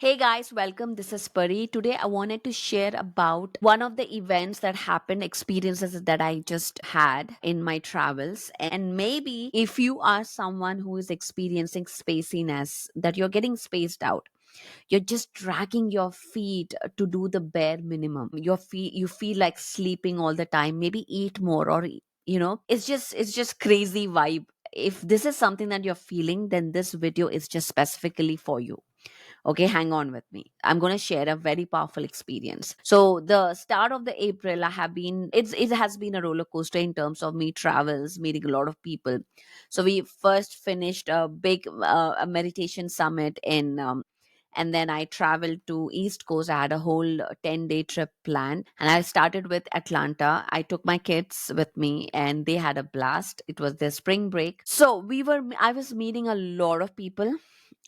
Hey guys, welcome. This is Pari. Today I wanted to share about one of the events that happened, experiences that I just had in my travels. And maybe if you are someone who is experiencing spaciness, that you're getting spaced out, you're just dragging your feet to do the bare minimum. You feel like sleeping all the time, maybe eat more or it's just crazy vibe. If this is something that you're feeling, then this video is just specifically for you. Okay, hang on with me. I'm going to share a very powerful experience. So the start of the April, it has been a roller coaster in terms of me travels, meeting a lot of people. So we first finished a big a meditation summit in and then I traveled to East Coast. I had a whole 10-day trip planned, and I started with Atlanta. I took my kids with me and they had a blast. It was their spring break. So I was meeting a lot of people.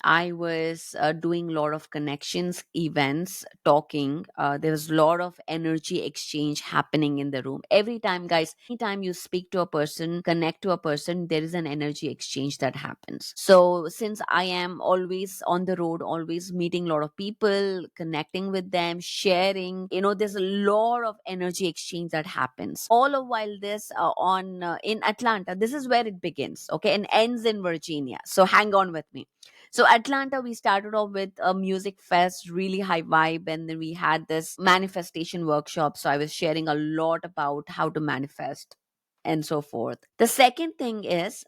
I was doing a lot of connections, events, talking. There was a lot of energy exchange happening in the room. Every time, guys, anytime you speak to a person, connect to a person, there is an energy exchange that happens. So, since I am always on the road, always meeting a lot of people, connecting with them, sharing, there's a lot of energy exchange that happens. All of while this on in Atlanta, this is where it begins, okay, and ends in Virginia. So, hang on with me. So Atlanta, we started off with a music fest, really high vibe, and then we had this manifestation workshop. So I was sharing a lot about how to manifest and so forth. The second day is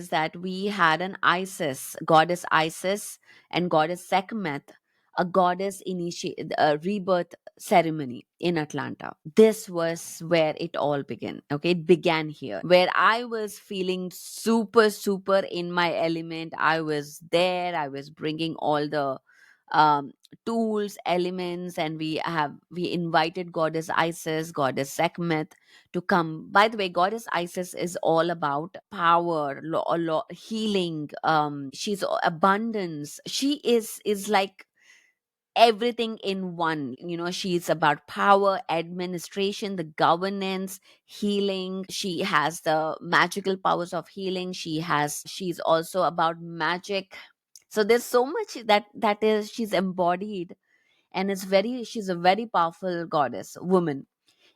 that we had an Isis, goddess Isis, and goddess Sekhmet, a goddess a rebirth ceremony in Atlanta. This was where it all began. Okay, it began here, where I was feeling super, super in my element. I was there. I was bringing all the um, tools, elements, and we invited goddess Isis, goddess Sekhmet to come. By the way, goddess Isis is all about power, healing. She's abundance. She is like everything in one. She's about power, administration, the governance, healing. She has the magical powers of healing. She's also about magic. So there's so much that is she's embodied, and she's a very powerful goddess woman.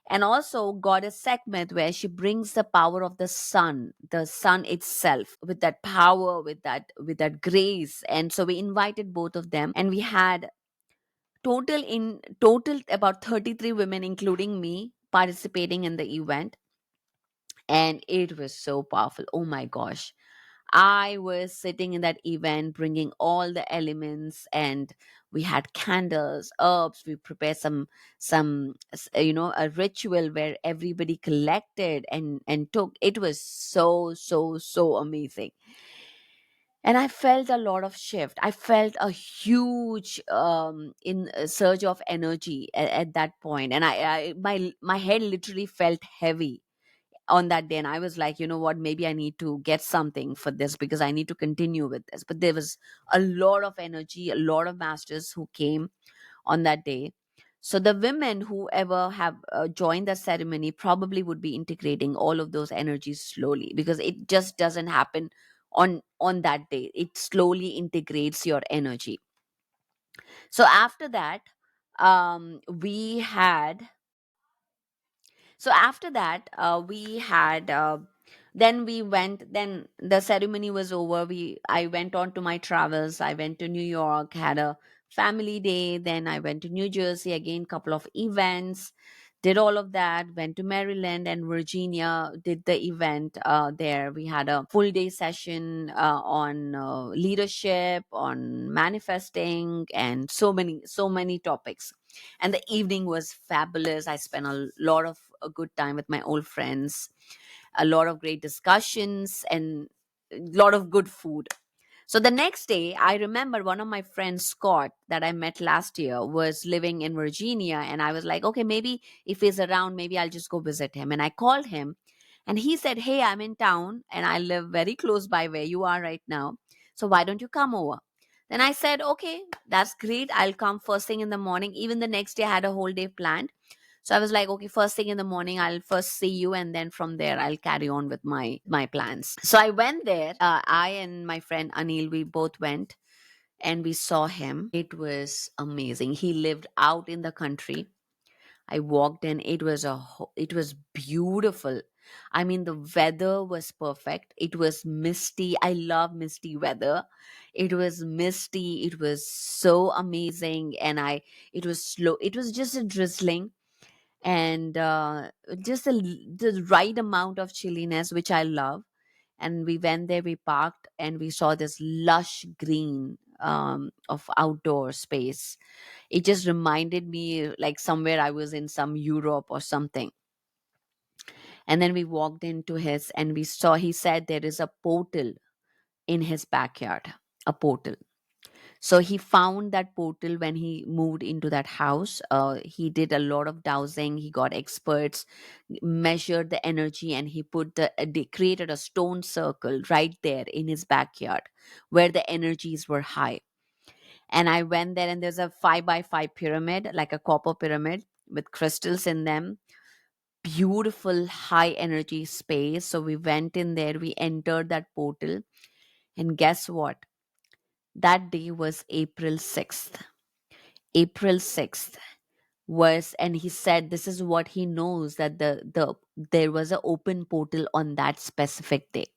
And also goddess Sekhmet, where she brings the power of the sun itself, with that power, with that grace. And so we invited both of them, and we had total about 33 women, including me, participating in the event. And it was so powerful. Oh my gosh, I was sitting in that event, bringing all the elements, and we had candles, herbs. We prepared a ritual where everybody collected and took. It was so, so, so amazing. And I felt a lot of shift. I felt a huge in surge of energy at that point, and my head literally felt heavy on that day. And I was like, you know what, maybe I need to get something for this because I need to continue with this. But there was a lot of energy, a lot of masters who came on that day. So the women who ever have joined the ceremony probably would be integrating all of those energies slowly, because it just doesn't happen on that day. It slowly integrates your energy. So after that, we had so after that we had then we went then the ceremony was over. I went on to my travels. I went to New York, had a family day. Then I went to New Jersey again, couple of events, did all of that. Went to Maryland and Virginia, did the event there. We had a full day session on leadership, on manifesting, and so many topics. And the evening was fabulous. I spent a lot of a good time with my old friends, a lot of great discussions, and a lot of good food. So the next day, I remember one of my friends, Scott, that I met last year, was living in Virginia. And I was like, okay, maybe if he's around, maybe I'll just go visit him. And I called him, and he said, hey, I'm in town and I live very close by where you are right now. So why don't you come over? Then I said, okay, that's great. I'll come first thing in the morning. Even the next day, I had a whole day planned. So I was like, okay, first thing in the morning, I'll first see you, and then from there, I'll carry on with my plans. So I went there. I and my friend Anil, we both went, and we saw him. It was amazing. He lived out in the country. I walked in. It was beautiful. I mean, the weather was perfect. It was misty. I love misty weather. It was misty. It was so amazing, and I it was slow. It was just a drizzling, and just the right amount of chilliness, which I love. And we went there. We parked, and we saw this lush green of outdoor space. It just reminded me like somewhere I was in some Europe or something. And then we walked into his, and we saw, he said there is a portal in his backyard, a portal. So he found that portal when he moved into that house. He did a lot of dowsing. He got experts, measured the energy, and he they created a stone circle right there in his backyard where the energies were high. And I went there, and there's a 5 by 5 pyramid, like a copper pyramid with crystals in them. Beautiful high energy space. So we went in there, we entered that portal, and guess what? That day was April 6th. April 6th was, and he said this is what he knows, that there was an open portal on that specific day,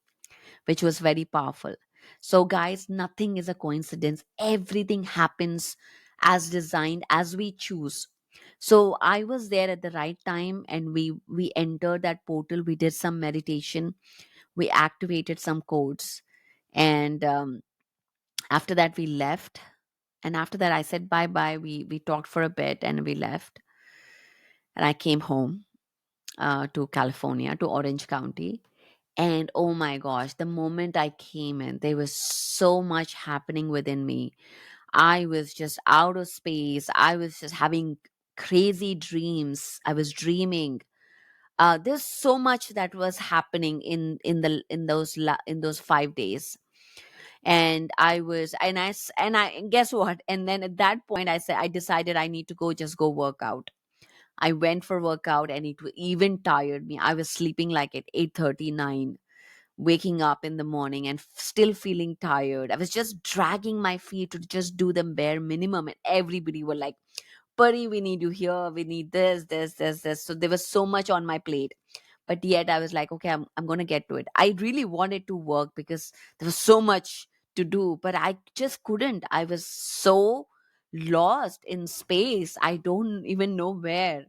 which was very powerful. So, guys, nothing is a coincidence. Everything happens as designed, as we choose. So I was there at the right time, and we entered that portal. We did some meditation. We activated some codes, and after that we left. And after that, I said bye bye. We talked for a bit, and we left. And I came home to California, to Orange County. And oh my gosh, the moment I came in, there was so much happening within me. I was just out of space. I was just having crazy dreams. I was dreaming. There's so much that was happening in those 5 days. And I guess what? And then at that point, I decided I need to just go work out. I went for workout, and even tired me. I was sleeping like at 8:39, waking up in the morning and still feeling tired. I was just dragging my feet to just do the bare minimum, and everybody were like, "Pari, we need you here. We need this." So there was so much on my plate, but yet I was like, "Okay, I'm gonna get to it." I really wanted to work because there was so much to do, but I just couldn't. I was so lost in space. I don't even know where.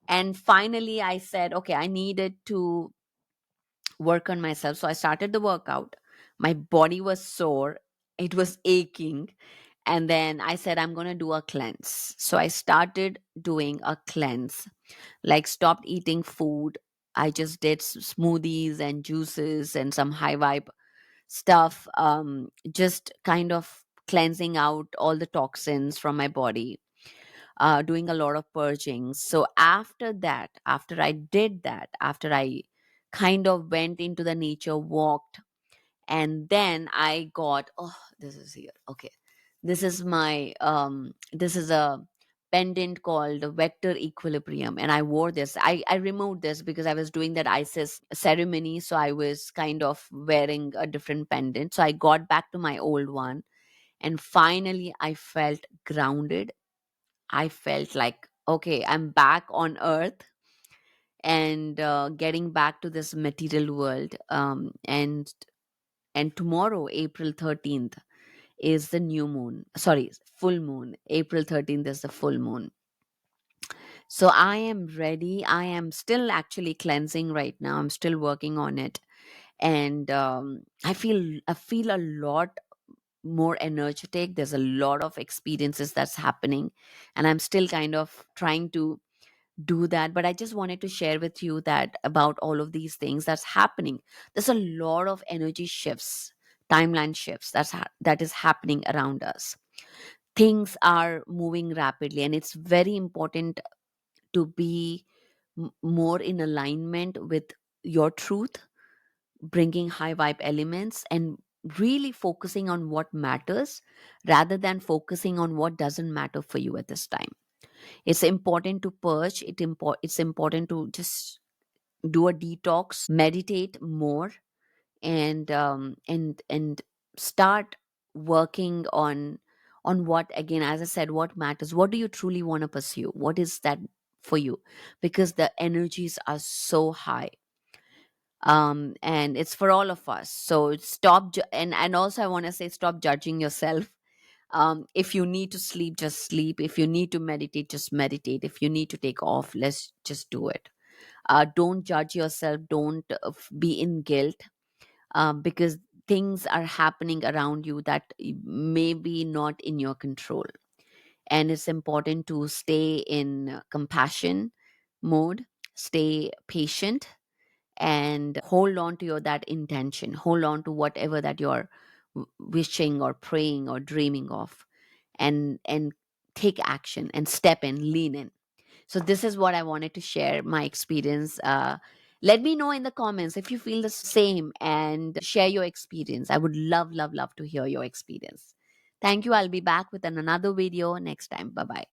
And finally, I said, "Okay, I needed to work on myself." So I started the workout. My body was sore, it was aching. And then I said, I'm going to do a cleanse. So I started doing a cleanse, like stopped eating food. I just did smoothies and juices and some high vibe stuff, just kind of cleansing out all the toxins from my body, doing a lot of purging. So after that, after I did that, after I kind of went into the nature, walked, and then I got, oh, this is here. Okay. This is a pendant called Vector Equilibrium. And I wore this. I removed this because I was doing that ISIS ceremony. So I was kind of wearing a different pendant. So I got back to my old one. And finally, I felt grounded. I felt like, okay, I'm back on earth, and getting back to this material world. And tomorrow, April 13th, is the new moon. Sorry, full moon. April 13th is the full moon. So I am ready. I am still actually cleansing right now. I'm still working on it. And I feel a lot more energetic. There's a lot of experiences that's happening, and I'm still kind of trying to do that. But I just wanted to share with you that about all of these things that's happening. There's a lot of energy shifts, timeline shifts that is happening around us. Things are moving rapidly, and it's very important to be more in alignment with your truth, bringing high vibe elements, and really focusing on what matters rather than focusing on what doesn't matter for you at this time. It's important to purge. It's important to just do a detox, meditate more, and start working on what, again, as I said, what matters. What do you truly want to pursue? What is that for you? Because the energies are so high, and it's for all of us. So and also I want to say, stop judging yourself. If you need to sleep, just sleep. If you need to meditate, just meditate. If you need to take off, let's just do it. Don't judge yourself. Don't be in guilt, because things are happening around you that may be not in your control. And it's important to stay in compassion mode, stay patient, and hold on to your that intention, hold on to whatever that you're wishing or praying or dreaming of, and take action and step in, lean in. So this is what I wanted to share, my experience. Let me know in the comments if you feel the same, and share your experience. I would love, love, love to hear your experience. Thank you. I'll be back with another video next time. Bye bye.